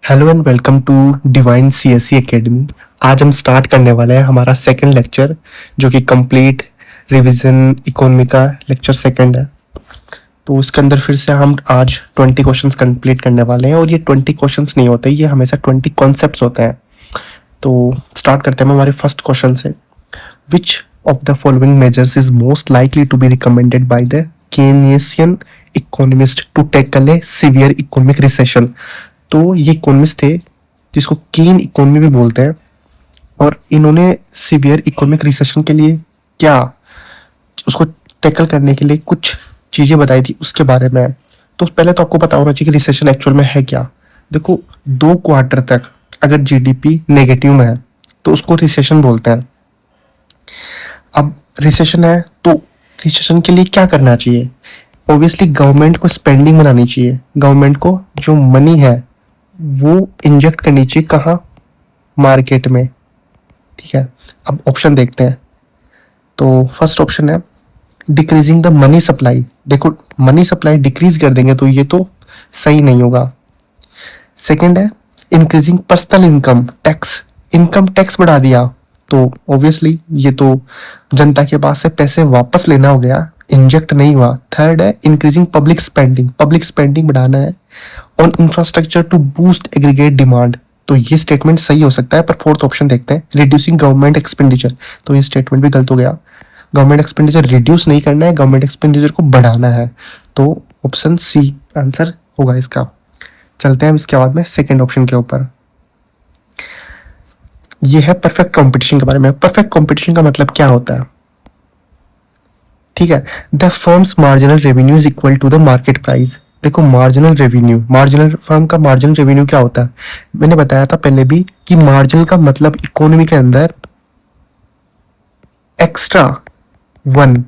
Hello and welcome to divine CSC academy. आज हम start करने वाले हैं हमारा सेकंड लेक्चर, जो कि कंप्लीट रिवीजन इकोनॉमी का लेक्चर सेकंड है। तो इसके अंदर फिर से हम आज 20 क्वेश्चंस कंप्लीट करने वाले हैं, और ये 20 क्वेश्चंस नहीं होते, ये हमेशा 20 कॉन्सेप्ट्स होते हैं। तो स्टार्ट करते हैं हमारे फर्स्ट क्वेश्चन से। Which of the following measures is most likely to be recommended by the Kenyan economist to tackle a severe economic recession. तो ये इकोनॉमिस्ट थे जिसको कीन इकोनॉमी भी बोलते हैं, और इन्होंने सीवियर इकोनॉमिक रिसेशन के लिए क्या, उसको टैकल करने के लिए कुछ चीज़ें बताई थी उसके बारे में। तो पहले तो आपको पता होना चाहिए कि रिसेशन एक्चुअल में है क्या। देखो, 2 क्वार्टर तक अगर जीडीपी नेगेटिव में है तो उसको रिसेशन बोलते हैं। अब रिसेशन है तो रिसेशन के लिए क्या करना चाहिए? ऑब्वियसली गवर्नमेंट को स्पेंडिंग बनानी चाहिए, गवर्नमेंट को जो मनी है वो इंजेक्ट करनी चाहिए, कहाँ? मार्केट में। ठीक है, अब ऑप्शन देखते हैं। तो फर्स्ट ऑप्शन है डिक्रीजिंग द मनी सप्लाई। देखो, मनी सप्लाई डिक्रीज कर देंगे तो ये तो सही नहीं होगा। सेकंड है increasing personal income tax. Income tax बढ़ा दिया तो ऑब्वियसली ये तो जनता के पास से पैसे वापस लेना हो गया, इंजेक्ट नहीं हुआ। थर्ड है increasing public spending. Public spending बढ़ाना है on infrastructure to boost aggregate demand. तो ये स्टेटमेंट सही हो सकता है, पर फोर्थ ऑप्शन देखते हैं रिड्यूसिंग गवर्नमेंट एक्सपेंडिचर। तो ये स्टेटमेंट भी गलत हो गया। गवर्नमेंट एक्सपेंडिचर रिड्यूस नहीं करना है, गवर्नमेंट एक्सपेंडिचर को बढ़ाना है। तो ऑप्शन सी आंसर होगा इसका। चलते हैं इसके बाद में सेकेंड ऑप्शन के ऊपर। ये है परफेक्ट कंपटीशन के बारे में। परफेक्ट कंपटीशन का मतलब क्या होता है? ठीक है, the firm's marginal revenue is equal to the market price. देखो, मार्जिनल रेवेन्यू, मार्जिनल फर्म का मार्जिनल रेवेन्यू क्या होता है? मैंने बताया था पहले भी कि मार्जिनल का मतलब इकोनॉमी के अंदर एक्स्ट्रा वन।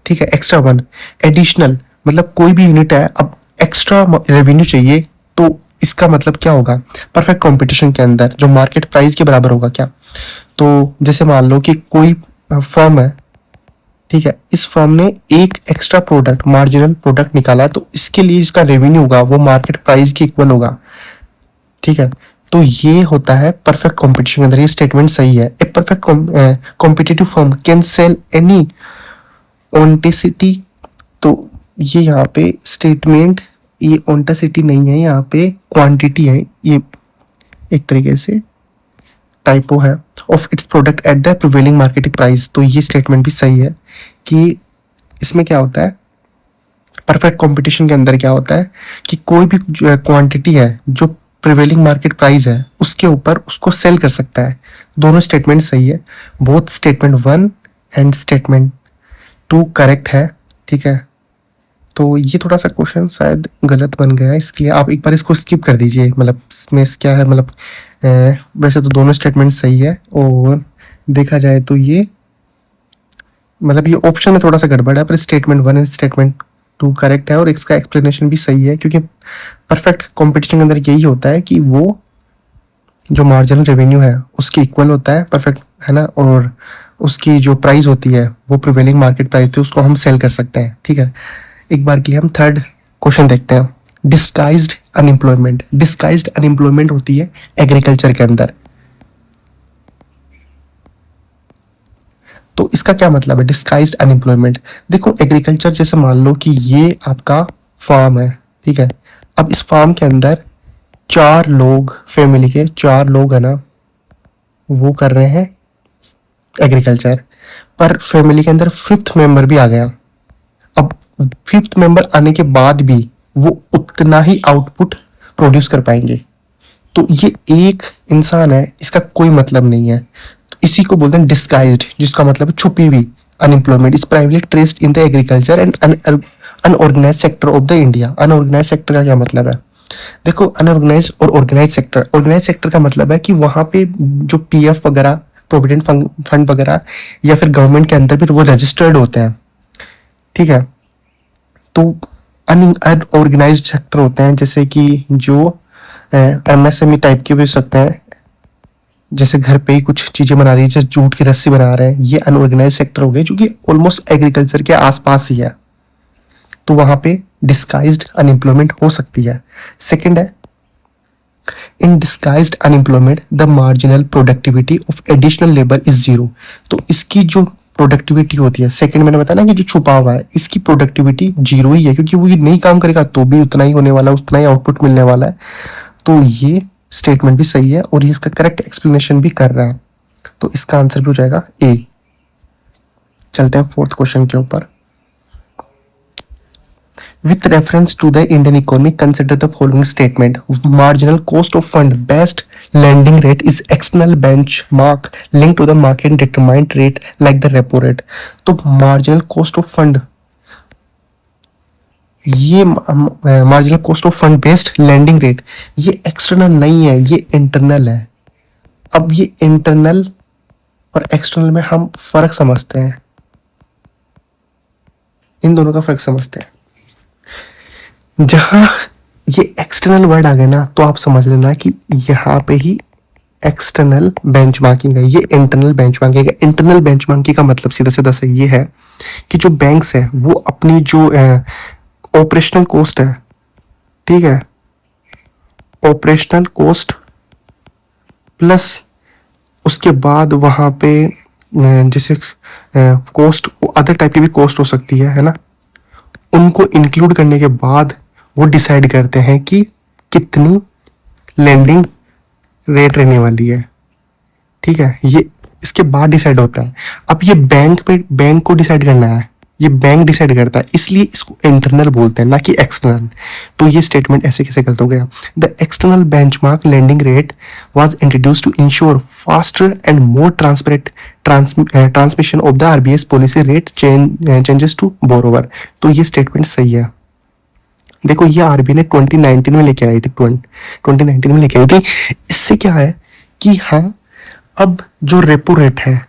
ठीक है, एक्स्ट्रा वन। एडिशनल मतलब कोई भी यूनिट है, अब एक्स्ट्रा रेवेन्यू चाहिए तो इसका मतलब क्या होगा? परफेक्ट कंपटीशन के अंदर जो मार्केट प्राइस के बराबर होगा क्या? तो जैसे मान लो कि कोई फर्म है, ठीक है, इस फर्म ने एक एक्स्ट्रा प्रोडक्ट, मार्जिनल प्रोडक्ट निकाला, तो इसके लिए इसका रेवेन्यू होगा वो मार्केट प्राइस के इक्वल होगा। ठीक है, तो ये होता है परफेक्ट कंपटीशन के अंदर। ये स्टेटमेंट सही है। A perfect competitive firm can sell any ऑन्टेसिटी। तो ये यहाँ पे स्टेटमेंट, ये ऑन्टेसिटी नहीं है, यहाँ पे क्वांटिटी है, ये एक तरीके से टाइपो है, of its product at the prevailing marketing price. तो ये स्टेटमेंट भी सही है कि इसमें क्या होता है, परफेक्ट कंपटीशन के अंदर क्या होता है कि कोई भी क्वांटिटी है जो प्रिवेलिंग मार्केट प्राइस है उसके ऊपर उसको सेल कर सकता है। दोनों स्टेटमेंट सही है। Both statement 1 and statement 2 correct है। ठीक है, तो ये थोड़ा सा क्वेश्चन शायद गलत बन गया है, इसलिए आप एक बार इसको स्किप कर दीजिए। मतलब इसमें क्या है, मतलब वैसे तो दोनों स्टेटमेंट सही है, और देखा जाए तो ये मतलब ये ऑप्शन में थोड़ा सा गड़बड़ है, पर स्टेटमेंट 1 एंड स्टेटमेंट 2 करेक्ट है, और इसका एक्सप्लेनेशन भी सही है, क्योंकि परफेक्ट कंपटीशन के अंदर यही होता है कि वो जो मार्जिनल रेवेन्यू है उसके इक्वल होता है, परफेक्ट है ना, और उसकी जो प्राइस होती है वो प्रिवेलिंग मार्केट प्राइस पे उसको हम सेल कर सकते हैं। ठीक है, एक बार के लिए हम थर्ड क्वेश्चन देखते हैं। Disguised unemployment. डिस्गाइज्ड अनएम्प्लॉयमेंट होती है एग्रीकल्चर के अंदर। तो इसका क्या मतलब है डिस्गाइज्ड अनएम्प्लॉयमेंट? देखो, एग्रीकल्चर जैसे मान लो कि ये आपका फार्म है, ठीक है, अब इस फार्म के अंदर 4 लोग, फैमिली के 4 लोग है ना, वो कर रहे हैं एग्रीकल्चर, पर फैमिली के अंदर 5th मेंबर भी आ गया। अब 5th मेंबर आने के बाद भी वो उतना ही आउटपुट प्रोड्यूस कर पाएंगे। तो ये एक इंसान है, इसका कोई मतलब नहीं है। तो इसी को बोलते हैं डिस्गाइज्ड, जिसका मतलब छुपी हुई unemployment is primarily traced in the agriculture and unorganised sector of the India. Unorganised sector का क्या मतलब है? देखो, अनऑर्गेनाइज और ऑर्गेनाइज सेक्टर, ऑर्गेनाइज सेक्टर का मतलब है कि वहां पे जो पीएफ वगैरह, प्रोविडेंट फंड वगैरह, या फिर गवर्नमेंट के अंदर भी वो रजिस्टर्ड होते हैं। ठीक है, तो अनऑर्गेनाइज्ड सेक्टर होते हैं जैसे कि जो एमएसएमई टाइप के भी हो सकते हैं, जैसे घर पे ही कुछ चीजें बना रही है, जैसे जूट की रस्सी बना रहे हैं, ये अनऑर्गेनाइज सेक्टर हो गए, जो कि ऑलमोस्ट एग्रीकल्चर के आसपास ही है। तो वहां पे डिस्गाइज्ड अनएम्प्लॉयमेंट हो सकती है। सेकंड है in disguised unemployment the marginal productivity of additional labour is zero. तो इसकी जो प्रोडक्टिविटी होती है, सेकंड मैंने बताया ना कि जो छुपा हुआ है, इसकी प्रोडक्टिविटी जीरो ही है, क्योंकि वो ये नहीं काम करेगा तो भी उतना ही होने वाला है, उतना ही आउटपुट मिलने वाला है। तो ये स्टेटमेंट भी सही है और ये इसका करेक्ट एक्सप्लेनेशन भी कर रहा है। तो इसका आंसर भी हो जाएगा ए। चलते हैं फोर्थ क्वेश्चन के ऊपर। With reference to the Indian economy, consider the following statement. Marginal cost of fund based lending rate is external benchmark linked to the market determined rate like the repo rate. तो marginal cost of fund, ये marginal cost of fund based lending rate ये external नहीं है, ये internal है। अब ये internal और external में हम फर्क समझते हैं, इन दोनों का फर्क समझते हैं। जहां ये एक्सटर्नल वर्ड आ गया ना, तो आप समझ लेना कि यहाँ पे ही एक्सटर्नल बेंचमार्किंग है, ये इंटरनल बेंचमार्किंग है। इंटरनल बेंचमार्किंग का मतलब सीधा सीधा से ये है कि जो बैंक्स है वो अपनी जो ऑपरेशनल कॉस्ट है, ठीक है, ऑपरेशनल कॉस्ट प्लस उसके बाद वहां पे जैसे कॉस्ट अदर टाइप की भी कॉस्ट हो सकती है ना, उनको इंक्लूड करने के बाद वो डिसाइड करते हैं कि कितनी लेंडिंग रेट रहने वाली है, ठीक है। ये इसके बाद डिसाइड होता है। अब ये बैंक को डिसाइड करना है, ये बैंक डिसाइड करता है, इसलिए इसको इंटरनल बोलते हैं ना कि एक्सटर्नल। तो ये स्टेटमेंट ऐसे कैसे गलत हो गया। The external benchmark lending rate was introduced to ensure faster and more transparent transmission of the RBI policy rate changes to borrower. तो ये स्टेटमेंट सही है। देखो ये आरबीआई ने 2019 में लेके आई थी, 2019 में लेके आई थी। इससे क्या है कि हाँ, अब जो रेपो रेट है,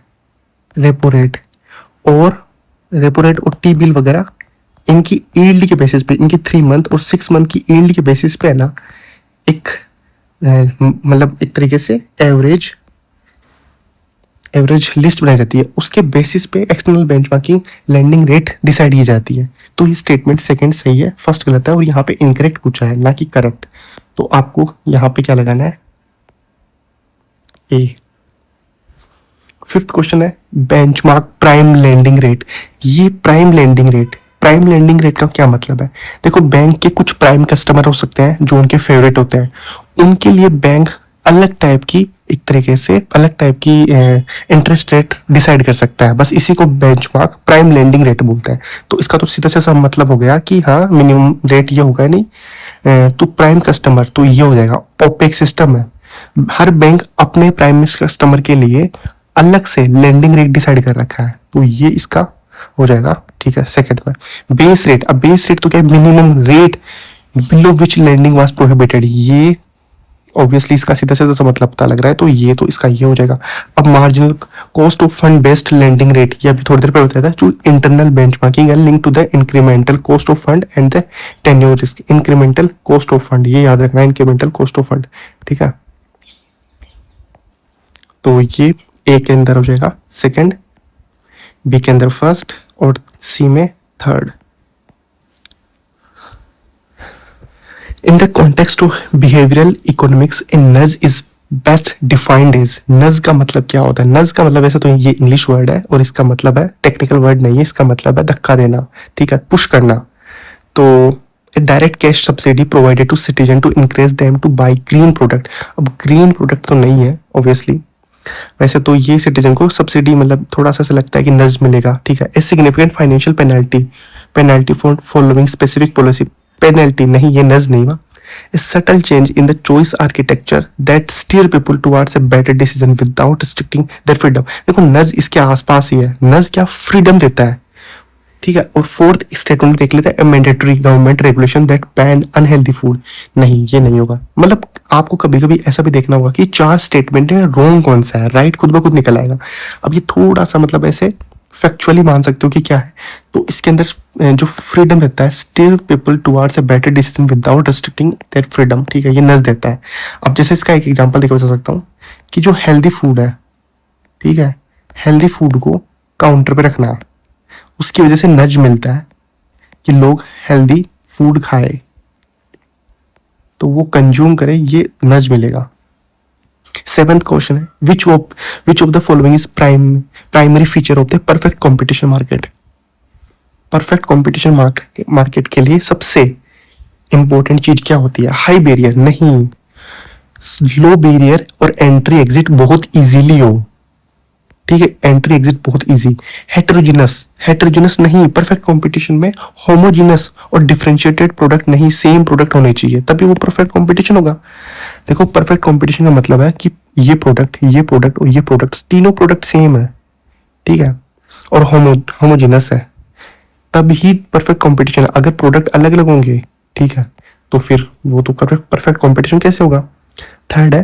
रेपो रेट और टी बिल वगैरह, इनकी यील्ड के बेसिस पे, इनकी 3 मंथ और 6 मंथ की यील्ड के बेसिस पे है ना, एक मतलब एक तरीके से एवरेज लिस्ट बनाई जाती है। उसके बेसिस पे external benchmarking lending rate decide की जाती है। तो ये स्टेटमेंट सेकंड सही है, फर्स्ट गलत है और यहाँ पे इनकरेक्ट पूछा है ना कि करेक्ट। तो आपको यहाँ पे क्या लगाना है, ए। फिफ्थ क्वेश्चन है बेंचमार्क प्राइम लेंडिंग रेट। ये प्राइम लेंडिंग रेट का क्या मतलब है। देखो बैंक के कुछ प्राइम कस्टमर हो सकते हैं जो उनके फेवरेट होते हैं, उनके लिए बैंक अलग टाइप की, एक तरीके से अलग टाइप की इंटरेस्ट रेट डिसाइड कर सकता है। बस इसी को बेंचमार्क प्राइम लेंडिंग रेट बोलते हैं। तो इसका तो सीधा सा मतलब हो गया कि हाँ, मिनिमम रेट ये होगा नहीं, तो प्राइम कस्टमर तो ये हो जाएगा। ओपेक सिस्टम है, हर बैंक अपने प्राइम कस्टमर के लिए अलग से लेंडिंग रेट डिसाइड कर रखा है। तो ये इसका हो जाएगा, ठीक है। सेकंड में बेस रेट। अब बेस रेट तो क्या है, minimum rate below which lending was prohibited. ये ऑब्वियसली इसका सीधा सीधा तो मतलब पता लग रहा है, तो ये तो इसका ये हो जाएगा। अब marginal cost of fund based lending rate, ये अभी थोड़ी देर पहले बताया था, जो इंटरनल बेंचमार्किंग है link to the incremental cost of fund and the tenure risk. Incremental cost of fund, ये याद रखना है, इंक्रीमेंटल कॉस्ट ऑफ फंड, ठीक है। तो ये ए के अंदर हो जाएगा सेकंड, बी के अंदर फर्स्ट और सी में third. In the context of behavioral economics, in nudge is best defined as, nudge का मतलब क्या होता है। nudge का मतलब, वैसे तो ये इंग्लिश वर्ड है और इसका मतलब है, टेक्निकल वर्ड नहीं है, इसका मतलब है धक्का देना, ठीक है, पुश करना। तो direct cash subsidy provided to citizen to encourage them to buy green product. अब ग्रीन प्रोडक्ट तो नहीं है ऑब्वियसली, वैसे तो ये सिटीजन को सब्सिडी मतलब थोड़ा सा लगता है कि नज मिलेगा, ठीक है। A significant financial penalty for following specific policy. Penalty नहीं, ये नज नहीं हुआ। A subtle change in the choice architecture that steer people towards a better decision without restricting their freedom। देखो नज इसके आसपास ही है, नज क्या फ्रीडम देता है, ठीक है। और फोर्थ स्टेटमेंट देख लेते हैं, mandatory government regulation that ban unhealthy food. नहीं, ये नहीं होगा। मतलब आपको कभी कभी ऐसा भी देखना होगा कि 4 स्टेटमेंट है, रॉन्ग कौन सा है, राइट खुद ब खुद निकल आएगा। अब ये थोड़ा सा मतलब ऐसे फैक्चुअली मान सकते हो कि क्या है। तो इसके अंदर जो फ्रीडम देता है, steer people towards a better decision without restricting their freedom, ठीक है, ये नज देता है। अब जैसे इसका एक एग्जांपल देकर बता सकता हूँ कि जो हेल्दी फूड है, ठीक है, हेल्दी फूड को काउंटर पे रखना, उसकी वजह से नज मिलता है कि लोग हेल्दी फूड खाए। तो वो कंज्यूम करे, ये नज मिलेगा। सेवेंथ क्वेश्चन है, विच of the following is primary feature of the perfect competition market. Perfect competition market के लिए सबसे इंपॉर्टेंट चीज क्या होती है? हाई बैरियर नहीं, लो बैरियर और एंट्री एग्जिट बहुत इजीली हो। ठीक है, एंट्री एग्जिट बहुत इजी। हेटेरोजिनस नहीं, परफेक्ट कंपटीशन में होमोजिनस और डिफरेंशिएटेड प्रोडक्ट नहीं, सेम प्रोडक्ट होने चाहिए, तभी वो परफेक्ट कंपटीशन होगा। देखो, परफेक्ट कंपटीशन का मतलब है कि ये प्रोडक्ट और ये प्रोडक्ट, तीनों प्रोडक्ट सेम है, ठीक है, और होमोजिनस है, तब ही परफेक्ट कंपटीशन। अगर प्रोडक्ट अलग अलग होंगे, ठीक है, तो फिर वो तो परफेक्ट कंपटीशन कैसे होगा? थर्ड है,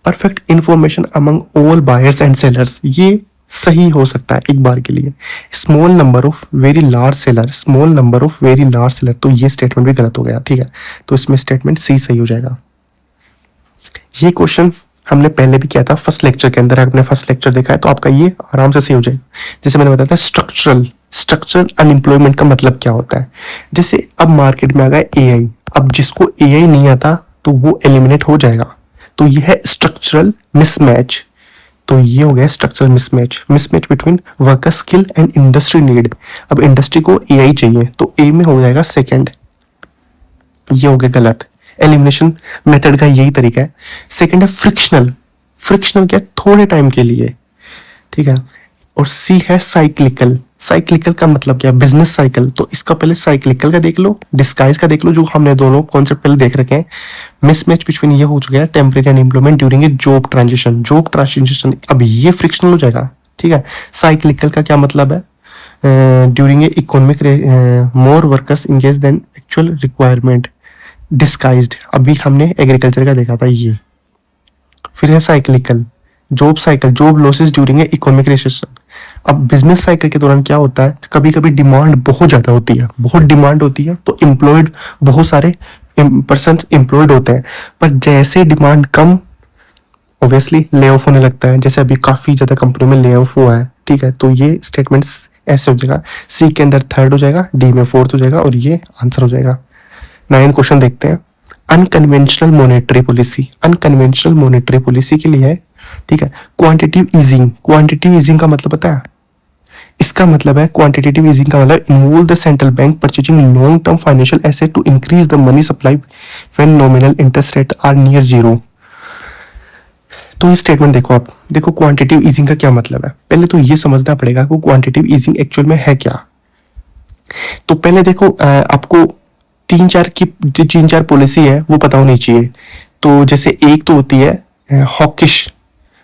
perfect information among all buyers and sellers. ये सही हो सकता है एक बार के लिए। Small number of very large seller, तो ये स्टेटमेंट भी गलत हो गया, ठीक है, तो इसमें स्टेटमेंट सी सही हो जाएगा। ये क्वेश्चन हमने पहले भी किया था फर्स्ट लेक्चर के अंदर, आपने फर्स्ट लेक्चर देखा है तो आपका ये आराम से सही हो जाएगा। जैसे मैंने बताया था, स्ट्रक्चरल अनएम्प्लॉयमेंट का मतलब क्या होता है? जैसे अब मार्केट में आ गया एआई, अब जिसको एआई नहीं आता तो वो एलिमिनेट हो जाएगा, तो ये है स्ट्रक्चरल मिसमैच। तो ये हो गया structural mismatch between worker skill and industry need. अब इंडस्ट्री को एआई चाहिए, तो ए में हो जाएगा सेकंड, ये हो गया गलत। एलिमिनेशन मेथड का यही तरीका है। सेकंड है फ्रिक्शनल क्या? थोड़े टाइम के लिए, ठीक है। और सी है साइक्लिकल का मतलब क्या? Business cycle. तो इसका पहले साइक्लिकल का देख लो, डिस्गाइज का देख लो, जो हमने दोनों कॉन्सेप्ट पहले देख रखे हैं। मिसमैच बिटवीन ये हो चुका है temporary unemployment during a job transition, अब ये फ्रिक्शनल हो जाएगा, ठीक है। साइक्लिकल का क्या मतलब है? During a economic more workers engage than actual requirement. Disguised, अभी हमने एग्रीकल्चर का देखा था ये। फिर है cyclical, job losses during a economic recession. अब बिजनेस साइकिल के दौरान क्या होता है, कभी कभी डिमांड बहुत ज्यादा होती है, तो एम्प्लॉयड बहुत सारे पर्सन एम्प्लॉयड होते हैं, पर जैसे डिमांड कम, ऑब्वियसली ले ऑफ होने लगता है। जैसे अभी काफी ज्यादा कंपनी में ले ऑफ हुआ है, ठीक है, तो ये स्टेटमेंट ऐसे हो जाएगा, सी के अंदर थर्ड हो जाएगा, डी में फोर्थ हो जाएगा, और ये आंसर हो जाएगा। 9 क्वेश्चन देखते हैं। अनकन्वेंशनल मॉनेटरी पॉलिसी के लिए है, ठीक है, क्वांटिटेटिव ईजिंग का मतलब पता है? इसका मतलब है क्वांटिटेटिव ईजिंग का मतलब involve the central bank purchasing long term financial asset to increase the money supply when nominal interest rate are near zero. तो ये स्टेटमेंट देखो, आप देखो क्वांटिटेटिव ईजिंग का क्या मतलब है। पहले तो ये समझना पड़ेगा कि क्वांटिटेटिव ईजिंग एक्चुअल में है क्या। तो पहले देखो, आपको तीन चार पॉलिसी है वो पता होनी चाहिए। तो जैसे एक तो होती है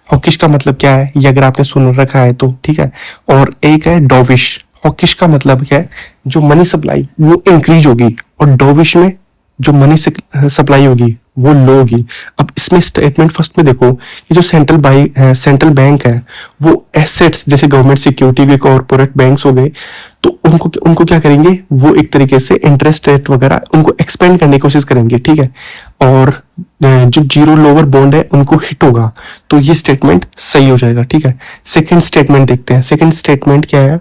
हॉकिश का मतलब क्या है, ये अगर आपने सुन रखा है तो ठीक है। और एक है डॉविश। हॉकिश का मतलब क्या है, जो मनी सप्लाई वो इंक्रीज होगी, और डॉविश में जो मनी सप्लाई होगी वो लो होगी। अब इसमें स्टेटमेंट फर्स्ट में देखो कि जो सेंट्रल बैंक है वो एसेट्स, जैसे गवर्नमेंट सिक्योरिटी के कॉर्पोरेट बैंक्स हो गए, तो उनको क्या करेंगे, वो एक तरीके से इंटरेस्ट रेट वगैरह उनको एक्सपेंड करने की कोशिश करेंगे, ठीक है। और जो जीरो लोअर बॉन्ड है उनको हिट होगा, तो ये स्टेटमेंट सही हो जाएगा, ठीक है। सेकंड स्टेटमेंट देखते हैं। सेकंड स्टेटमेंट क्या है,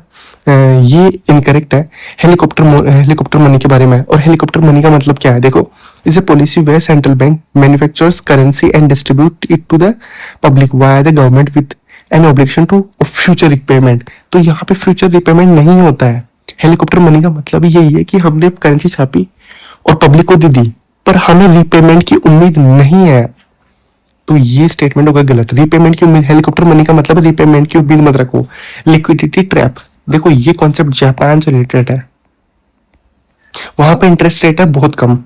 ये इनकरेक्ट है। हेलीकॉप्टर मनी के बारे में। और हेलीकॉप्टर मनी का मतलब क्या है, देखो, is a policy where central bank manufactures currency and distribute it to the public via the government with an obligation to future repayment. तो यहाँ पे फ्यूचर रिपेमेंट नहीं होता है। हेलीकॉप्टर मनी का मतलब यही है कि हमने करेंसी छापी और पब्लिक को दे दी, पर हमें रिपेमेंट की उम्मीद नहीं है, तो ये स्टेटमेंट होगा गलत। रिपेमेंट की उम्मीद, हेलीकॉप्टर मनी का मतलब रिपेमेंट की उम्मीद मत रखो। लिक्विडिटी ट्रैप, देखो ये कॉन्सेप्ट जापान से रिलेटेड है। वहां पे इंटरेस्ट रेट है बहुत कम,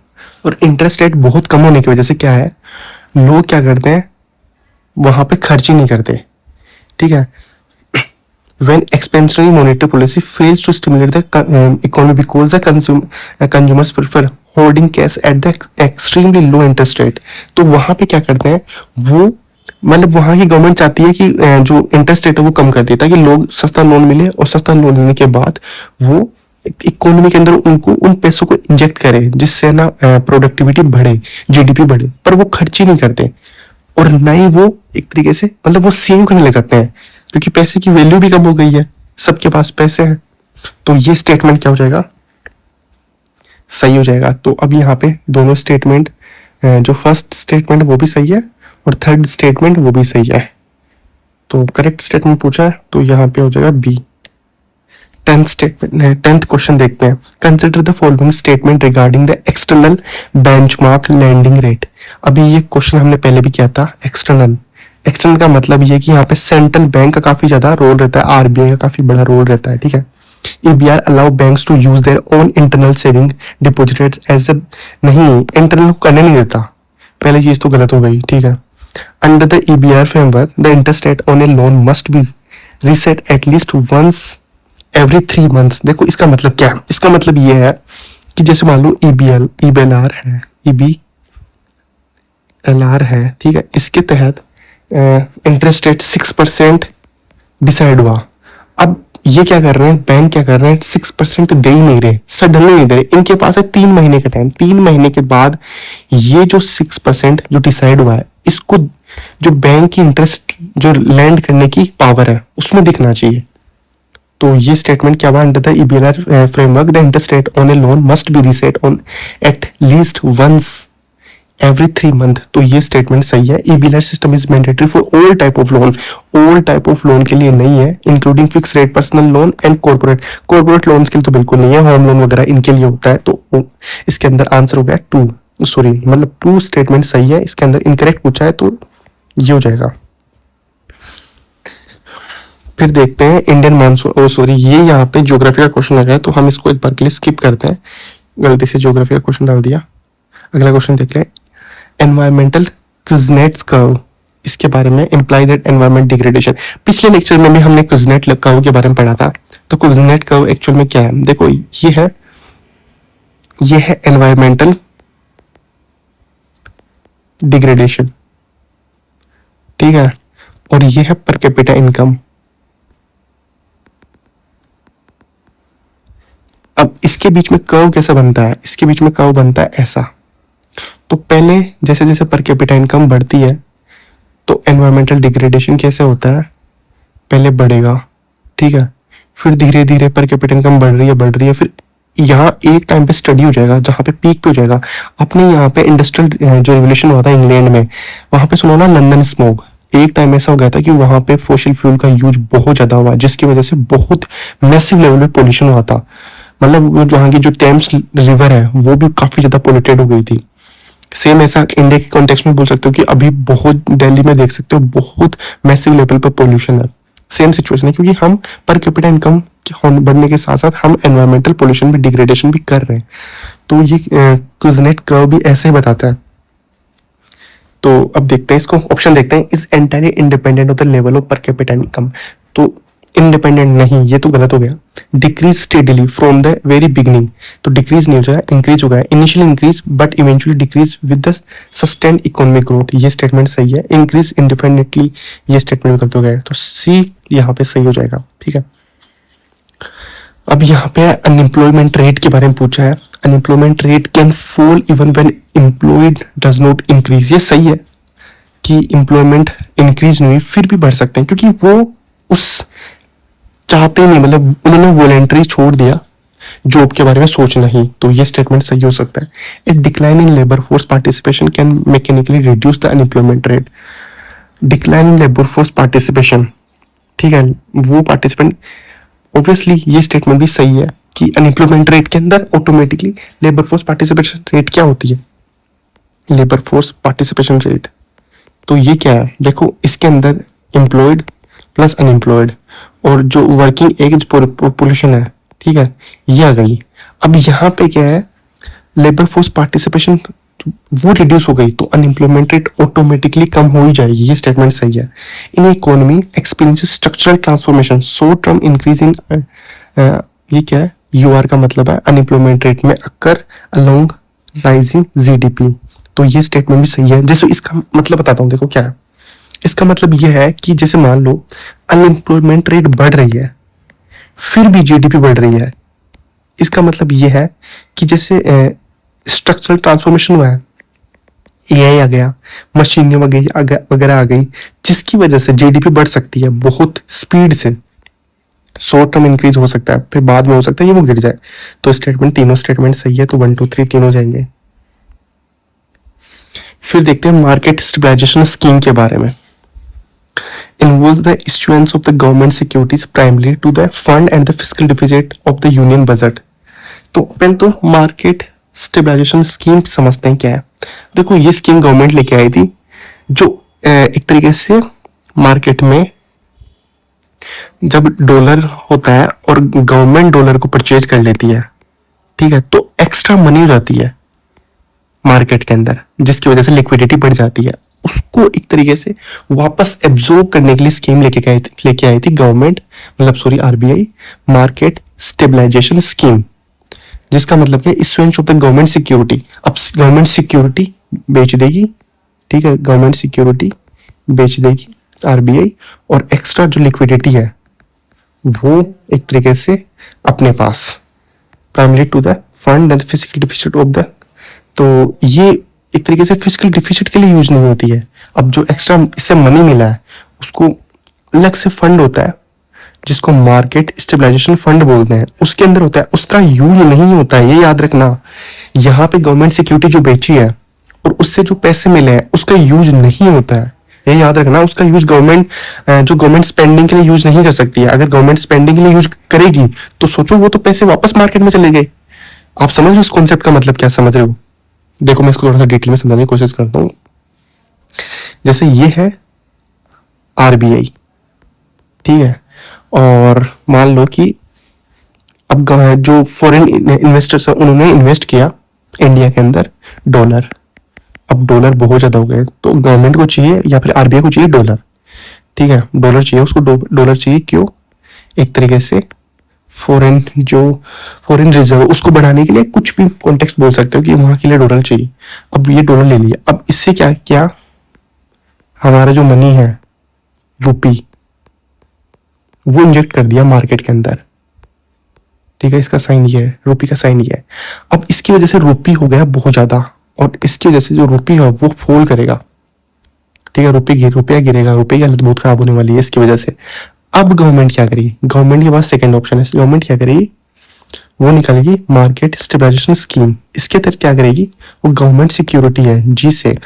और इंटरेस्ट रेट बहुत कम होने की वजह से क्या है, लोग क्या करते हैं, वहां पे खर्च ही नहीं करते, ठीक है। When expansionary monetary policy fails to stimulate the economy because the consumers prefer holding cash at the extremely low interest rate, तो वहां पे क्या करते हैं, वो मतलब वहां की गवर्नमेंट चाहती है कि जो इंटरेस्ट रेट है वो कम कर दे, ताकि लोग सस्ता लोन मिले, और सस्ता लोन लेने के बाद वो इकोनॉमी के अंदर उनको उन पैसों को इंजेक्ट करे, जिससे ना प्रोडक्टिविटी बढ़े, जीडीपी बढ़े, पर वो खर्च ही नहीं करते, और ना ही वो एक तरीके से मतलब वो सेव करने लग जाते हैं, क्योंकि पैसे की वैल्यू भी कम हो गई है, सबके पास पैसे हैं। तो ये स्टेटमेंट क्या हो जाएगा, सही हो जाएगा। तो अब यहाँ पे दोनों स्टेटमेंट जो फर्स्ट स्टेटमेंट है वो भी सही है और थर्ड स्टेटमेंट वो भी सही है। तो करेक्ट स्टेटमेंट पूछा है तो यहाँ पे हो जाएगा बी। 10th स्टेटमेंट है, 10th क्वेश्चन देखते हैं। Consider the following statement regarding the external benchmark landing rate. अभी ये क्वेश्चन हमने पहले भी किया था। एक्सटर्नल का मतलब ये कि यहाँ पे सेंट्रल बैंक का काफी ज्यादा रोल रहता है, आरबीआई का काफी बड़ा रोल रहता है, ठीक है। EBR allow banks to use their own internal saving deposit rates as a, नहीं इंटरनल करने नहीं देता, पहले चीज तो गलत हो गई, ठीक है। Under the EBR framework the interest rate on a loan must be reset at least once every 3 months. देखो इसका मतलब क्या है, इसका मतलब ये है कि जैसे मान लो EBLR है, EBLR है, ठीक है। इसके तहत इंटरेस्ट रेट 6% डिसाइड हुआ। अब ये क्या कर रहे हैं, बैंक क्या कर रहे हैं, 6% दे ही नहीं रहे, सडनली नहीं दे रहे। इनके पास है 3 महीने का टाइम, 3 महीने के बाद ये जो 6% जो डिसाइड हुआ है, इसको जो बैंक की इंटरेस्ट जो लैंड करने की पावर है उसमें दिखना चाहिए। तो ये स्टेटमेंट क्या हुआ, under the EBLR framework the interest rate on a loan must be reset on at least once every 3 month. तो ये स्टेटमेंट सही है। EBLR system is mandatory for all type of loan, all type of loan के लिए नहीं है, including fix rate personal loan and corporate loan के लिए तो बिल्कुल नहीं है, होम लोन वगैरह इनके लिए होता है। तो इसके अंदर आंसर हो गया 2, सॉरी मतलब 2 स्टेटमेंट सही है, इसके अंदर इनकरेक्ट पूछा है तो ये हो जाएगा। फिर देखते हैं इंडियन मानसून, सॉरी ये यहाँ पे ज्योग्राफी का क्वेश्चन आ गया तो हम इसको एक बार के लिए स्किप करते हैं, गलती से ज्योग्राफी का क्वेश्चन डाल दिया। अगला क्वेश्चन देख लें, एनवायरमेंटल कुज़नेट्स कर्व, इसके बारे में इम्प्लाई दैट एनवायरमेंट डिग्रेडेशन। पिछले लेक्चर में भी हमने कुज़नेट कर्व के बारे में पढ़ा था। तो कुज़नेट कर्व एक्चुअल में क्या है, देखो ये है एनवायरमेंटल डिग्रेडेशन, ठीक है, और ये है पर कैपिटा इनकम। अब इसके बीच में कर्व कैसा बनता है, इसके बीच में कर्व बनता है ऐसा। तो पहले जैसे जैसे पर कैपिटा इनकम बढ़ती है तो एनवायरमेंटल डिग्रेडेशन कैसे होता है, पहले बढ़ेगा, ठीक है, फिर धीरे धीरे पर कैपिटा इनकम बढ़ रही है, फिर यहाँ एक टाइम पे स्टडी हो जाएगा जहाँ पे पीक पे हो जाएगा। अपने यहाँ पे इंडस्ट्रियल जो रिवोल्यूशन हुआ था इंग्लैंड में, वहां पे सुनो ना लंदन स्मोक, एक टाइम ऐसा हो गया था कि वहां पे फॉसिल फ्यूल का यूज बहुत ज्यादा हुआ, जिसकी वजह से बहुत मैसिव लेवल पे पोल्यूशन हुआ था। मतलब जहाँ की जो टेम्स रिवर है वो भी काफी ज्यादा पोल्यूटेड हो गई थी। सेम ऐसा इंडिया के कॉन्टेक्स्ट में बोल सकते हो कि अभी बहुत दिल्ली में देख सकते हो बहुत मैसिव लेवल पर पोल्यूशन है। सेम सिचुएशन है क्योंकि हम पर कैपिटा इनकम बढ़ने के साथ साथ हम एनवायरमेंटल पोल्यूशन भी डिग्रेडेशन भी कर रहे हैं। तो ये कुज़नेट कर्व भी ऐसे ही बताता है। तो अब देखते हैं इसको, ऑप्शन देखते हैं, is entirely independent of the level of per capita income. तो इंडिपेंडेंट नहीं, ये तो गलत हो गया। Decrease steadily from the very beginning, तो डिक्रीज नहीं हो जाएगा, इंक्रीज हो गया। Initially increase but eventually decrease with the sustained economic growth, ये स्टेटमेंट सही है। इंक्रीज इंडिपेंडेंटली, ये स्टेटमेंट गलत हो गया, तो सी यहाँ पे सही हो जाएगा, ठीक है। अब यहाँ पे अनएम्प्लॉयमेंट रेट के बारे में पूछा है। Unemployment rate can fall even when employed does not increase, ये सही है कि एम्प्लॉयमेंट इंक्रीज नहीं हुई फिर भी बढ़ सकते हैं क्योंकि वो उस चाहते नहीं, मतलब उन्होंने वॉलेंटरी छोड़ दिया जॉब के बारे में सोचना ही, तो ये स्टेटमेंट सही हो सकता है। ए decline in labour force participation can mechanically reduce the unemployment rate. Decline in labour force participation, ठीक है, वो पार्टिसिपेंट, ऑब्वियसली ये स्टेटमेंट भी सही है कि अनएम्प्लॉयमेंट रेट के अंदर automatically labour force participation rate क्या होती है, लेबर फोर्स पार्टिसिपेशन रेट। तो ये क्या है, देखो इसके अंदर एम्प्लॉयड प्लस अनएम्प्लॉयड और जो वर्किंग एज पॉपुलेशन है, ठीक है, ये आ गई। अब यहाँ पे क्या है, लेबर फोर्स पार्टिसिपेशन वो रिड्यूस हो गई तो अनएम्प्लॉयमेंट रेट ऑटोमेटिकली कम हो ही जाएगी, ये स्टेटमेंट सही है। In economy experiences structural transformation, short term increase in, ये क्या है, यूआर का मतलब है अनएम्प्लॉयमेंट रेट में अकर अलोंग राइजिंग जीडीपी, तो ये स्टेटमेंट भी सही है। जैसे इसका मतलब बताता हूँ, देखो क्या है, इसका मतलब यह है कि जैसे मान लो अनएम्प्लॉयमेंट रेट बढ़ रही है फिर भी जीडीपी बढ़ रही है, इसका मतलब यह है कि जैसे स्ट्रक्चरल ट्रांसफॉर्मेशन हुआ है, एआई आ गया, मशीनें वगैरह आ गई, जिसकी वजह से जीडीपी बढ़ सकती है बहुत स्पीड से। शॉर्ट टर्म इंक्रीज हो सकता है, फिर बाद में हो सकता है ये वो गिर जाए। तो स्टेटमेंट, तीनों स्टेटमेंट सही है, तो 1 2 3 तीनों जाएंगे। फिर देखते हैं मार्केट स्टेबलाइजेशन स्कीम के बारे में। Involves the issuance of the government securities primarily to the fund and the fiscal deficit of the union budget। तो पहले तो मार्केट स्टेबलाइजेशन स्कीम समझते हैं क्या है। देखो ये स्कीम गवर्नमेंट लेके आई थी, जो एक तरीके से मार्केट में जब डॉलर होता है और गवर्नमेंट डॉलर को परचेज कर लेती है, ठीक है, तो एक्स्ट्रा मनी हो जाती है मार्केट के अंदर, जिसकी वजह से लिक्विडिटी बढ़ जाती है। उसको एक तरीके से वापस एब्जॉर्ब करने के लिए स्कीम लेके आई थी गवर्नमेंट, मतलब sorry RBI, market stabilization scheme, जिसका मतलब है issuance of the government security. अब गवर्नमेंट सिक्योरिटी बेच देगी, ठीक है, गवर्नमेंट सिक्योरिटी बेच देगी आरबीआई, और एक्स्ट्रा जो लिक्विडिटी है वो एक तरीके से अपने पास, primary to the fund and physical deficit of the, तो ये एक तरीके से फिजिकल डिफिसिट के लिए यूज नहीं होती है। अब जो एक्स्ट्रा इससे मनी मिला है उसको अलग से फंड होता है जिसको मार्केट स्टेबलाइजेशन फंड बोलते हैं, उसके अंदर होता है, उसका यूज नहीं होता है, ये याद रखना। यहाँ पे गवर्नमेंट सिक्योरिटी जो बेची है और उससे जो पैसे मिले हैं उसका यूज नहीं होता है, ये याद रखना। उसका यूज गवर्नमेंट स्पेंडिंग के लिए यूज नहीं कर सकती है। अगर गवर्नमेंट स्पेंडिंग के लिए यूज करेगी तो सोचो वो तो पैसे वापस मार्केट में चले गए। आप समझ रहे हो इस कॉन्सेप्ट का मतलब क्या समझ रहे हो? देखो मैं इसको थोड़ा सा डिटेल में समझाने की कोशिश करता हूँ। जैसे ये है आरबीआई, ठीक है, और मान लो कि अब जो फॉरेन इन्वेस्टर्स है उन्होंने इन्वेस्ट किया इंडिया के अंदर डॉलर। अब डॉलर बहुत ज्यादा हो गए तो गवर्नमेंट को चाहिए या फिर आरबीआई को चाहिए डॉलर, ठीक है, डॉलर चाहिए उसको, डॉलर चाहिए क्यों? एक तरीके से फॉरेन रिजर्व उसको बढ़ाने के लिए, कुछ भी कॉन्टेक्स्ट बोल सकते हो कि वहां के लिए डॉलर चाहिए। अब ये डॉलर ले लिया, अब इससे क्या क्या हमारा जो मनी है रुपी वो इंजेक्ट कर दिया मार्केट के अंदर, ठीक है, इसका साइन ये है, रुपी का साइन ये है। अब इसकी वजह से रुपी हो गया बहुत ज्यादा और इसकी वजह से जो रुपी है वो फॉल करेगा, ठीक है, रुपया गिरेगा, रुपये की हालत बहुत खराब होने वाली है इसकी वजह से। अब गवर्नमेंट क्या करेगी? गवर्नमेंट के पास सेकंड ऑप्शन है, गवर्नमेंट क्या करेगी? वो निकालेगी मार्केट स्टेबलाइजेशन स्कीम। इसके तहत क्या करेगी? वो गवर्नमेंट सिक्योरिटी है G-Sec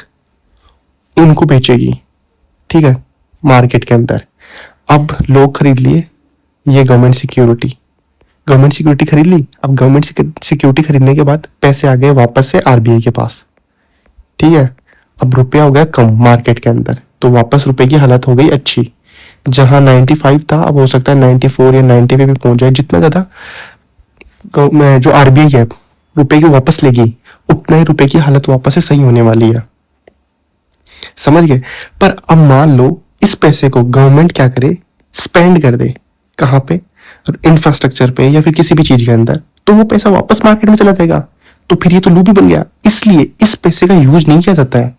उनको बेचेगी, ठीक है, मार्केट के अंदर। अब लोग खरीद लिए ये गवर्नमेंट सिक्योरिटी खरीद ली। अब गवर्नमेंट सिक्योरिटी खरीदने के बाद पैसे आ गए वापस से आरबीआई के पास, ठीक है। अब रुपया हो गया कम मार्केट के अंदर, तो वापस रुपए की हालत हो गई अच्छी। जहां 95 था अब हो सकता है 94 या 90 पे भी पहुंच जाए। जितना ज्यादा जो आरबीआई है रुपए की वापस लेगी उतना ही रुपए की हालत वापस से सही होने वाली है, समझ गए। पर अब मान लो इस पैसे को गवर्नमेंट क्या करे? स्पेंड कर दे, कहाँ पे? इंफ्रास्ट्रक्चर पे या फिर किसी भी चीज के अंदर, तो वो पैसा वापस मार्केट में चला जाएगा। तो फिर ये तो लूप ही बन गया। इसलिए इस पैसे का यूज नहीं किया जाता है,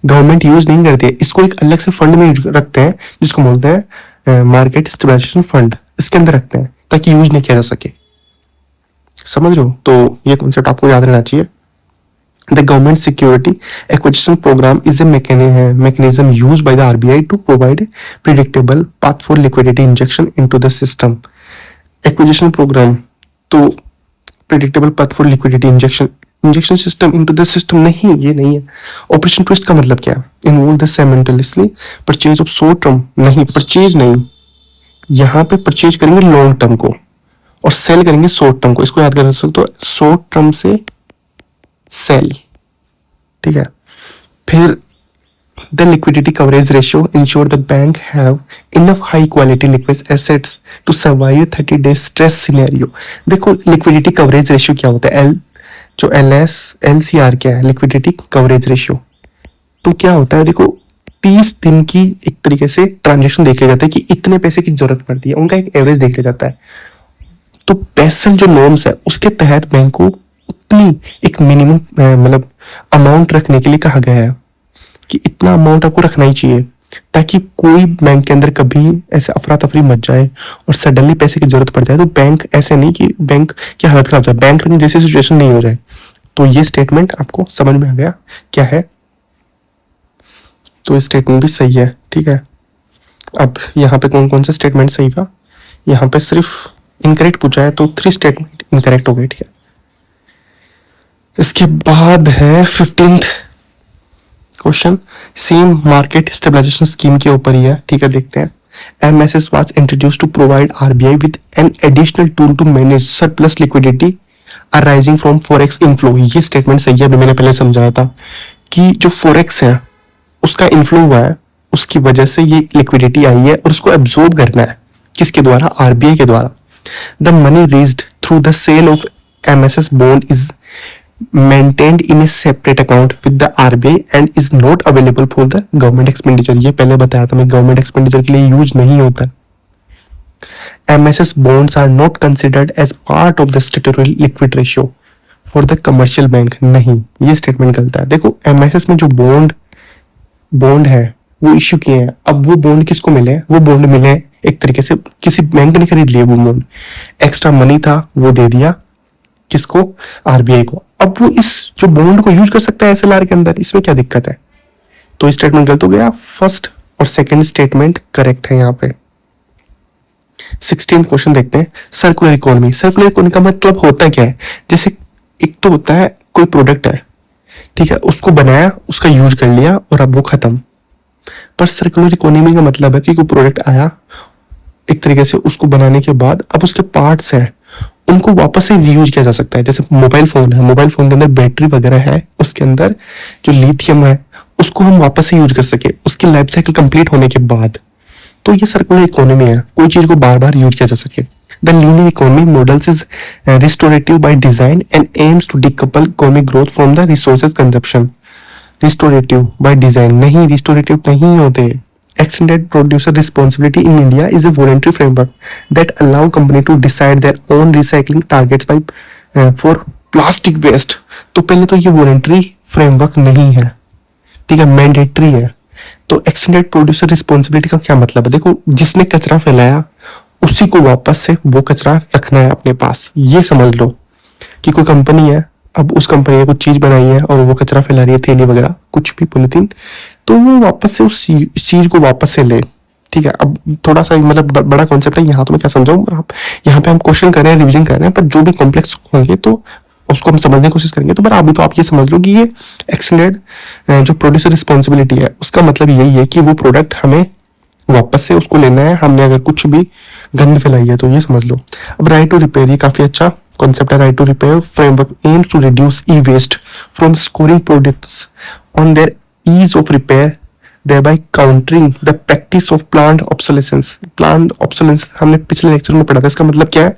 गवर्नमेंट यूज नहीं करती है इसको, एक अलग से फंड में यूज रखते हैं जिसको बोलते हैं मार्केट स्टेबलाइजेशन फंड, इसके अंदर रखते हैं ताकि यूज नहीं किया जा सके, समझ रहे हो? तो ये कॉन्सेप्ट आपको याद रहना चाहिए। The government security acquisition program is a mechanism used by the RBI to provide predictable path for liquidity injection into the system. Acquisition program तो predictable path for liquidity injection system into the system नहीं, ये नहीं है। Operation twist का मतलब क्या है? Involve the simultaneously purchase of short term, नहीं परचेज नहीं, यहाँ पे परचेज करेंगे लॉन्ग टर्म को और सेल करेंगे शॉर्ट टर्म को। इसको याद कर सकते हो, शॉर्ट टर्म से सेल, ठीक है। फिर the liquidity coverage ratio ensure the bank have enough high quality liquid assets to survive 30 days stress scenario. देखो लिक्विडिटी कवरेज रेशियो क्या होता है? जो LCR क्या है? Liquidity coverage ratio. तो क्या होता है? देखो 30 दिन की एक तरीके से ट्रांजेक्शन देख लिया जाता है कि इतने पैसे की जरूरत पड़ती है, उनका एक एवरेज देख लिया जाता है। तो बेसल जो नॉर्म्स है उसके तहत बैंक को उतनी एक मिनिमम मतलब अमाउंट रखने के लिए कहा गया है कि इतना अमाउंट आपको रखना ही चाहिए, ताकि कोई बैंक के अंदर कभी ऐसे अफरा तफरी मच जाए और सडनली पैसे की जरूरत पड़ जाए तो बैंक ऐसे नहीं कि बैंक की हालत खराब हो जाए, बैंक जैसी सिचुएशन नहीं हो जाए। तो ये स्टेटमेंट आपको समझ में आ गया क्या है? तो स्टेटमेंट भी सही है, ठीक है। अब यहाँ पे कौन कौन सा स्टेटमेंट सही था? यहाँ पे सिर्फ इनकरेक्ट पूछा है तो 3 स्टेटमेंट इनकरेक्ट हो गए, ठीक है। इसके बाद है 15th question same market stabilization scheme के ऊपर ही है, ठीक है, देखते हैं। MSS was introduced to provide RBI with an additional tool to manage surplus liquidity arising from forex inflow। ये स्टेटमेंट सही है, अभी मैंने पहले समझाया था कि जो forex है उसका इनफ्लो हुआ है, उसकी वजह से ये लिक्विडिटी आई है और उसको एब्जॉर्ब करना है, किसके द्वारा? RBI के द्वारा। The money raised through the sale of MSS bond is maintained in a separate account with the RBI and is not available for the government expenditure। ये पहले बताया था मैं, गवर्नमेंट एक्सपेंडिचर के लिए यूज नहीं होता। MSS bonds are not considered as part of the statutory liquid ratio for the commercial bank। नहीं, ये स्टेटमेंट गलत है। देखो MSS में जो बॉन्ड है वो इश्यू किए हैं, अब वो बॉन्ड किसको मिले? वो बॉन्ड मिले एक तरीके से किसी बैंक ने खरीद लिए, वो बॉन्ड एक्स्ट्रा मनी था वो दे दिया किसको? RBI को। अब वो इस जो बॉन्ड को यूज कर सकता है SLR के अंदर, इसमें क्या दिक्कत है? तो स्टेटमेंट गलत हो गया। फर्स्ट और सेकंड स्टेटमेंट करेक्ट है यहाँ पे। 16 क्वेश्चन देखते हैं। Circular economy. सर्कुलर इकोनॉमी का मतलब होता क्या है? जैसे एक तो होता है कोई प्रोडक्ट है, ठीक है, उसको बनाया, उसका यूज कर लिया और अब वो खत्म। पर सर्कुलर इकोनॉमी का मतलब है कि कोई प्रोडक्ट आया, एक तरीके से उसको बनाने के बाद अब उसके पार्ट्स है, उनको वापस से रीयूज किया जा सकता है। जैसे मोबाइल फोन है, मोबाइल फोन के अंदर बैटरी वगैरह है, उसके अंदर जो लिथियम है उसको हम वापस से यूज कर सके उसकी लाइफ साइकिल कंप्लीट होने के बाद। तो ये सर्कुलर इकोनॉमी है, कोई चीज को बार बार यूज किया जा सके। The linear economy models is restorative by design and aims to decouple economic growth from the resources consumption. Restorative by design नहीं, रिस्टोरेटिव नहीं होते। Extended producer responsibility in India is a voluntary framework that allow company to decide their own recycling targets by for plastic waste। तो पहले तो ये voluntary framework नहीं है, ठीक है, mandatory है। तो extended producer responsibility का क्या मतलब है? देखो जिसने कचरा फैलाया उसी को वापस से वो कचरा रखना है अपने पास। ये समझ लो कि कोई कंपनी है, अब उस कंपनी ने कुछ चीज बनाई है और वो कचरा फैला रही है, थैली वगैरह कुछ भी पॉलिथीन, तो वो वापस से उस चीज को वापस से ले, ठीक है। अब थोड़ा सा मतलब बड़ा कॉन्सेप्ट है, यहाँ तो मैं क्या समझाऊं, आप यहाँ पे हम क्वेश्चन कर रहे हैं, रिवीजन कर रहे हैं, पर जो भी कॉम्प्लेक्स होंगे तो उसको हम समझने की कोशिश करेंगे। तो पर अभी तो आप ये समझ लो कि ये एक्सटेंडेड जो प्रोड्यूसर रिस्पॉन्सिबिलिटी है उसका मतलब यही है कि वो प्रोडक्ट हमें वापस से उसको लेना है, हमने अगर कुछ भी गंद फैलाई है तो ये समझ लो। अब राइट टू रिपेयर, ये काफी अच्छा कॉन्सेप्ट है। Right to repair framework aims to reduce e waste from scoring products on their ease of repair, thereby countering the practice of plant obsolescence। plant obsolescence हमने पिछले लेक्चर में पढ़ा था, इसका मतलब क्या है?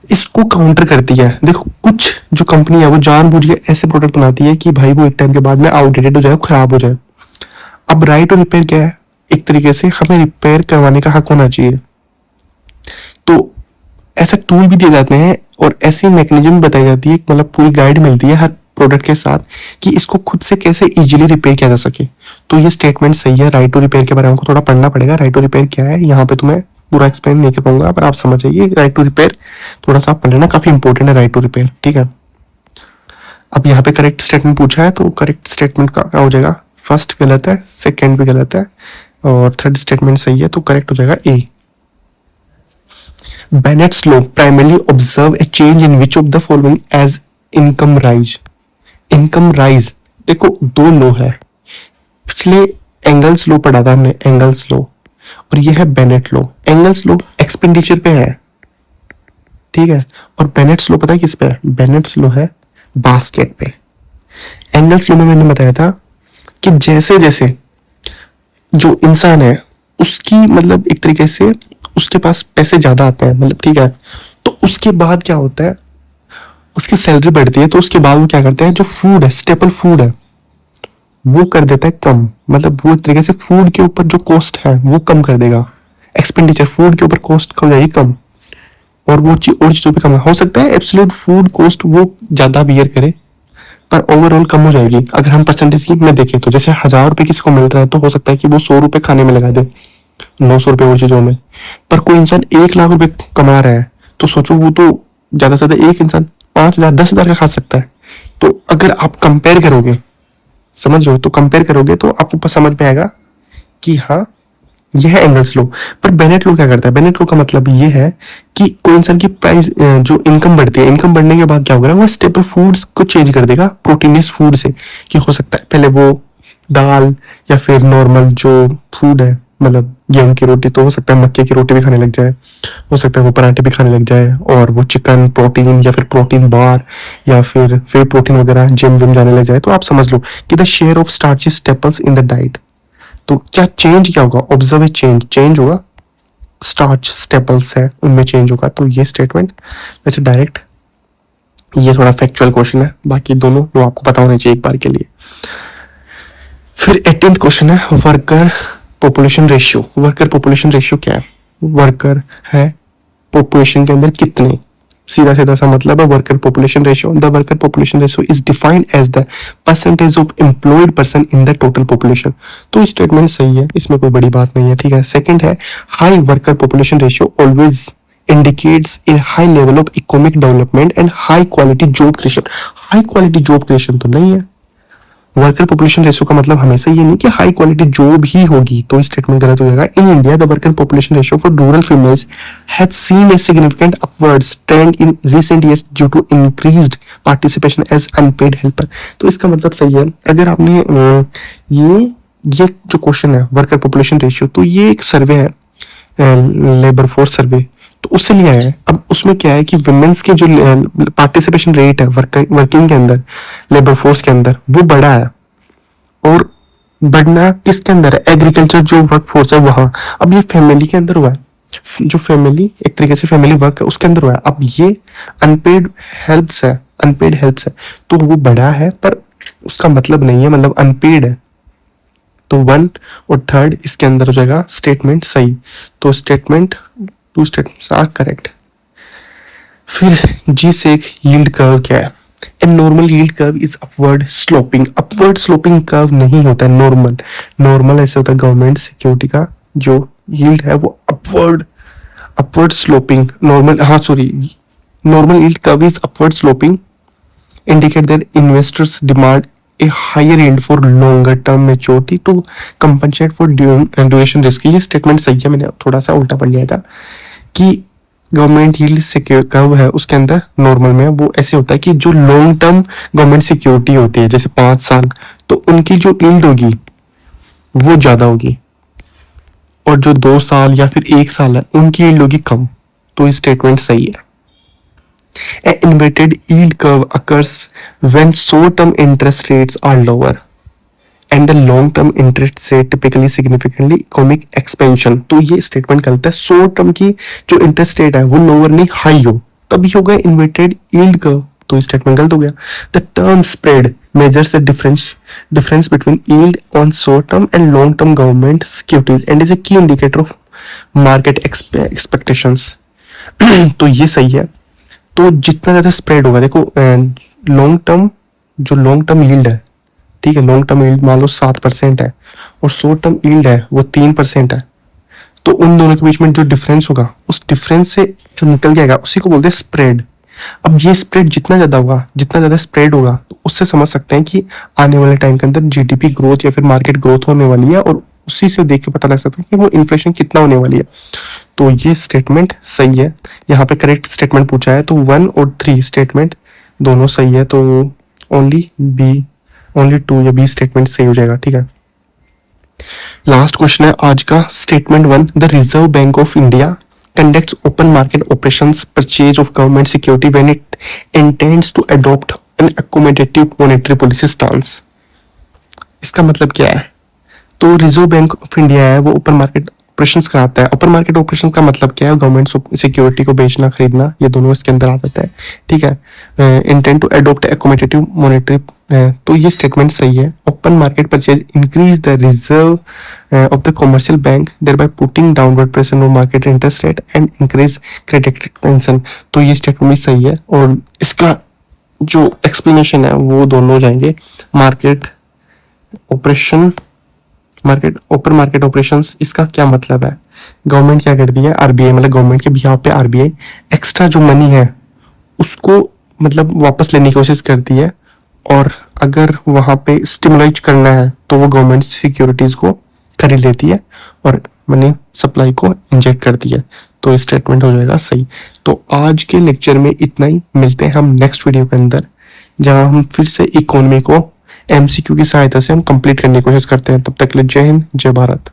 इसको काउंटर करती है। देखो कुछ जो कंपनी है वो जानबूझ के ऐसे प्रोडक्ट बनाती है कि भाई वो एक टाइम के बाद में आउटडेटेड हो जाए, खराब हो जाए। अब राइट टू रिपेयर क्या है? एक तरीके से हमें रिपेयर करवाने का हक होना चाहिए। तो ऐसा टूल भी दिए जाते हैं और ऐसी मैकेनिज्म बताई जाती है, मतलब पूरी गाइड मिलती है हर प्रोडक्ट के साथ कि इसको खुद से कैसे इजीली रिपेयर किया जा सके। तो ये स्टेटमेंट सही है। राइट टू रिपेयर के बारे में हमको थोड़ा पढ़ना पड़ेगा। राइट टू रिपेयर क्या है, यहाँ पे तो मैं पूरा एक्सप्लेन नहीं कर पाऊंगा, पर आप समझ जाइए राइट टू रिपेयर थोड़ा सा पढ़ लेना, काफी इंपॉर्टेंट है राइट टू रिपेयर, ठीक है। अब यहाँ पे करेक्ट स्टेटमेंट पूछा है, तो करेक्ट स्टेटमेंट का क्या हो जाएगा? फर्स्ट गलत है, सेकेंड भी गलत है और थर्ड स्टेटमेंट सही है, तो करेक्ट हो जाएगा ए। Bennett's law primarily observe a change in which of the following as income rise। Income rise, देखो दो लो है, पिछले एंगल्स लो पढ़ा था हमने, एंगल्स लो, और ये है बेनेट लो। एंगल्स लो एक्सपेंडिचर पे है, ठीक है, और बेनेट्स लो पता है किस पे है? बेनेट्स लो है बास्केट पे। एंगल्स लो में मैंने बताया था कि जैसे जैसे जो इंसान है उसकी मतलब एक तरीके से उसके पास पैसे ज्यादा आते हैं, मतलब ठीक है, तो उसके बाद क्या होता है, उसकी सैलरी बढ़ती है, तो उसके बाद वो क्या करते हैं, जो फूड है, स्टेपल फूड है, वो कर देता है कम। मतलब वो एक तरीके से फूड के ऊपर जो कॉस्ट है वो कम कर देगा, एक्सपेंडिचर फूड के ऊपर कॉस्ट हो जाएगी कम, और वो और चीजों पे कम हो सकता है। एब्सोल्यूट फूड कॉस्ट वो ज्यादा बियर करे, पर ओवरऑल कम हो जाएगी। अगर हम परसेंटेज की में देखें तो जैसे 1000 रुपए किसी को मिल रहा है तो हो सकता है कि वो 100 रुपए खाने में लगा दे, 900 रुपए वो चीजों में। पर कोई इंसान 1,00,000 रुपए कमा रहा है तो सोचो वो तो ज्यादा से ज्यादा एक इंसान 5,000 10,000 का खा सकता है। तो अगर आप कंपेयर करोगे, समझ रहे हो, तो कंपेयर करोगे तो आपको समझ में आएगा कि हाँ यह है एंगल्स लो। पर बेनेट लो क्या करता है? बेनेट लो का मतलब ये है कि कोई इंसान की प्राइस जो इनकम बढ़ती है, इनकम बढ़ने के बाद क्या होगा, वो स्टेपल फूड्स को चेंज कर देगा प्रोटीनियस फूड से। कि हो सकता है पहले वो दाल या फिर नॉर्मल जो फूड है, मतलब गेहूं की रोटी, तो हो सकता है मक्के की रोटी भी खाने लग जाए, हो सकता है वो पराठे भी खाने लग जाए, और वो चिकन प्रोटीन या फिर प्रोटीन बार या फिर वे प्रोटीन वगैरह जिम विम जाने लग जाए। तो आप समझ लो कि the share of starchy staples in the diet. तो क्या चेंज क्या होगा, ऑब्जर्व चेंज होगा, स्टार्च स्टेपल्स है उनमें चेंज होगा। तो ये स्टेटमेंट वैसे डायरेक्ट, ये थोड़ा फैक्चुअल क्वेश्चन है, बाकी दोनों वो आपको पता होना चाहिए एक बार के लिए। फिर 18th क्वेश्चन है worker population ratio. Worker population ratio क्या है? वर्कर है पॉपुलेशन के अंदर कितने, सीधा सीधा सा मतलब है worker population ratio. The worker population ratio is defined as the percentage of employed person in the total population. तो स्टेटमेंट सही है, इसमें कोई बड़ी बात नहीं है, ठीक है। सेकंड है high worker population ratio always indicates a high level of economic development and high quality job creation। High quality job creation तो नहीं है। वर्कर पॉपुलेशन रेशियो का मतलब हमेशा ये नहीं कि हाई क्वालिटी जॉब ही होगी, तो स्टेटमेंट गलत हो जाएगा। In India the worker population ratio for rural females has seen a significant upwards trend in recent years due to increased participation as unpaid helper. तो इसका मतलब सही है। अगर आपने ये जो क्वेश्चन है वर्कर पॉपुलेशन रेशियो, तो ये एक सर्वे है, लेबर फोर्स सर्वे, तो उससे लिया है। अब उसमें क्या है कि वुमेन्स के जो पार्टिसिपेशन रेट है वर्किंग के अंदर, लेबर फोर्स के अंदर, वो बढ़ा है। और बढ़ना किसके अंदर है? एग्रीकल्चर जो वर्क फोर्स है वहां। अब ये फैमिली के अंदर हुआ है, जो फैमिली एक तरीके से फैमिली वर्क है उसके अंदर हुआ है। अब ये अनपेड हेल्प्स है, तो वो बढ़ा है, पर उसका मतलब नहीं है, मतलब अनपेड है। तो 1 और 3 इसके अंदर हो जाएगा स्टेटमेंट सही। तो स्टेटमेंट 2 स्टेटमेंट्स आर करेक्ट। फिर जी सेक यील्ड कर्व क्या है? A normal yield curve is upward sloping curve नहीं होता है। नॉर्मल ऐसे होता है गवर्नमेंट सिक्योरिटी का जो यील्ड है वो upward sloping normal yield curve is upward sloping indicate that investors demand a higher yield for longer term maturity to compensate for duration risk। ये स्टेटमेंट सही है, मैंने थोड़ा सा उल्टा पढ़ लिया था कि गवर्नमेंट यील्ड सिक्योर कर्व है उसके अंदर नॉर्मल में वो ऐसे होता है कि जो लॉन्ग टर्म गवर्नमेंट सिक्योरिटी होती है जैसे 5 साल, तो उनकी जो यील्ड होगी वो ज्यादा होगी, और जो 2 साल या फिर 1 साल है उनकी यील्ड होगी कम। तो ये स्टेटमेंट सही है। An inverted yield curve occurs when short-term interest rates are lower and the long-term interest rate typically significantly economic expansion। तो ये स्टेटमेंट गलत है। शॉर्ट टर्म की जो इंटरेस्ट रेट है वो लोअर नहीं हाई हो तभी होगा इन्वर्टेड यील्ड कर्व। तो स्टेटमेंट गलत हो गया। The term spread measures the difference between yield on short term and long term government securities and is a की इंडिकेटर ऑफ मार्केट एक्सपेक्टेशंस। तो ये सही है। तो जितना ज्यादा स्प्रेड होगा, देखो लॉन्ग टर्म यील्ड है, ठीक है, लॉन्ग टर्म यील्ड मान लो 7% है और शॉर्ट टर्म यील्ड है वो 3% है, तो उन दोनों के बीच में जो डिफरेंस होगा उस डिफरेंस से जो निकल जाएगा उसी को बोलते हैं स्प्रेड। अब ये स्प्रेड जितना ज्यादा स्प्रेड होगा तो उससे समझ सकते हैं कि आने वाले टाइम के अंदर जीडीपी ग्रोथ या फिर मार्केट ग्रोथ होने वाली है, और उसी से देख के पता लग सकता है कि वो इन्फ्लेशन कितना होने वाली है। तो ये स्टेटमेंट सही है। यहाँ पे करेक्ट स्टेटमेंट पूछा है तो 1 और 3 स्टेटमेंट दोनों सही है, तो ओनली 2 या बी स्टेटमेंट सही हो जाएगा, ठीक है। लास्ट क्वेश्चन है आज का, statement 1, the reserve bank of India conducts open market operations purchase of government security when it intends to adopt an accommodative monetary policy stance। इसका मतलब क्या है? तो रिजर्व बैंक ऑफ इंडिया है वो ओपन मार्केट ऑपरेशंस कराता है। Open market operations का मतलब क्या है? गवर्नमेंट सिक्योरिटी को बेचना खरीदना, ये दोनों इसके अंदर आ जाता है, ठीक है। Intent to adopt accommodative monetary, तो ये स्टेटमेंट सही है। Open market purchase increase the reserve of the commercial bank thereby putting downward pressure on market interest rate and increase credit expansion. तो ये स्टेटमेंट भी सही है, और इसका जो एक्सप्लेनेशन है वो दोनों जाएंगे मार्केट ओपन मार्केट ऑपरेशंस। इसका क्या मतलब है? गवर्नमेंट क्या करती है, आरबीआई मतलब गवर्नमेंट के बिहाफ पे आरबीआई एक्स्ट्रा जो मनी है उसको मतलब वापस लेने की कोशिश करती है, और अगर वहां पे स्टिमुलेट करना है तो वो गवर्नमेंट सिक्योरिटीज को खरीद लेती है और मनी सप्लाई को इंजेक्ट करती है। तो स्टेटमेंट हो जाएगा सही। तो आज के लेक्चर में इतना ही, मिलते हैं हम नेक्स्ट वीडियो के अंदर जहां हम फिर से इकोनॉमी को एमसीक्यू की सहायता से हम कंप्लीट करने की कोशिश करते हैं। तब तक के लिए जय हिंद, जय भारत।